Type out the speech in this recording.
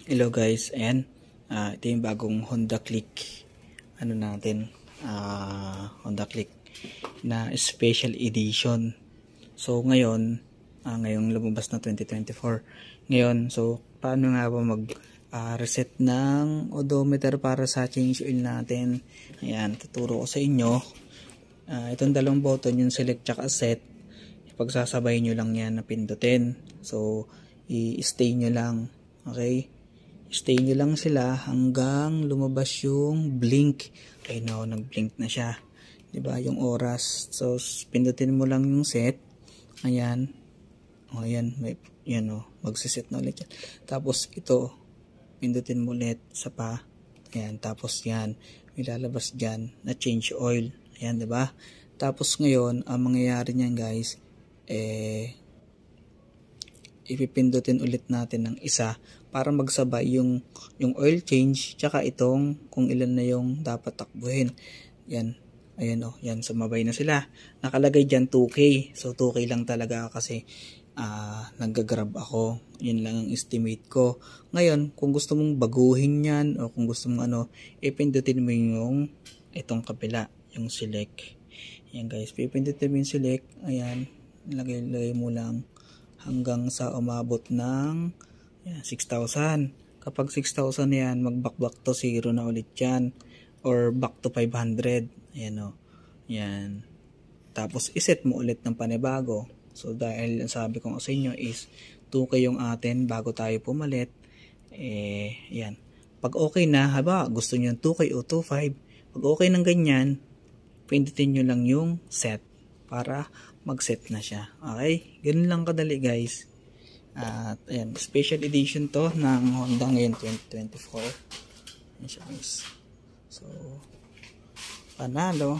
Hello guys, ayan. Ito yung bagong Honda Click. Ano natin? Honda Click na special edition. So ngayon, ngayong lumabas na 2024. Ngayon, so paano nga ba mag reset ng odometer para sa change oil natin? Ayan, tuturo ko sa inyo. Itong dalawang button, yung select at set. Pagsasabay nyo lang yan na pindutin. So, i-stay nyo lang. Okay? Stay nyo lang sila hanggang lumabas yung blink. Ay no, nag-blink na siya. 'Di ba? Yung oras. So, pindutin mo lang yung set. Ayan. O, ayan. Yan o. Magsiset na ulit yan. Tapos, ito. Pindutin mo ulit sa pa. Ayan. Tapos, yan. May lalabas dyan na change oil. Ayan, 'di ba? Tapos, ngayon, ang mangyayari niyan guys, ipipindutin ulit natin ng isa para magsabay yung oil change tsaka itong kung ilan na yung dapat takbuhin. Yan. Ayan o. Yan. Sumabay na sila. Nakalagay dyan 2K. So 2K lang talaga kasi nag-grab ako. Yun lang ang estimate ko. Ngayon, kung gusto mong baguhin yan o kung gusto mong ipindutin mo yung itong kabila. Yung select. Yan guys. Pipindutin mo yung select. Ayan. Lagay mo lang hanggang sa umabot ng 6,000. Kapag 6,000 yan, mag-back to 0 na ulit yan. Or back to 500. Ayan o. Yan. Tapos, iset mo ulit ng panibago. So, dahil sabi ko sa inyo is 2K yung atin bago tayo pumalit. Yan. Pag okay na, haba, gusto nyo 2K o 2.5. Pag okay ng ganyan, pindutin nyo lang yung set para mag-set na siya. Okay? Ganun lang kadali guys. At ayan, special edition to ng Honda ngayon 2024. Ayan siya guys. So, panalo.